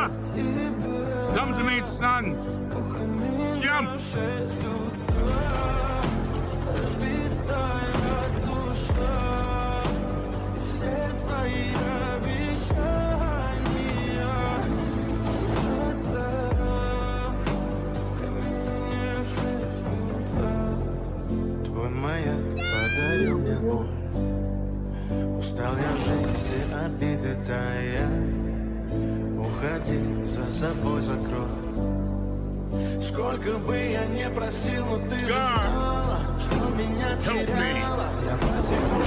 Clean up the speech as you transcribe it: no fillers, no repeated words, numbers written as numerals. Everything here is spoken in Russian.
Scar! Come to me, son! Jump! Твой маяк подарил мне боль. Устал я жить, все обиды тая. Уходи, за собой закрой. Сколько бы я не просил, но ты же знала, что меня теряла. Я по сих пор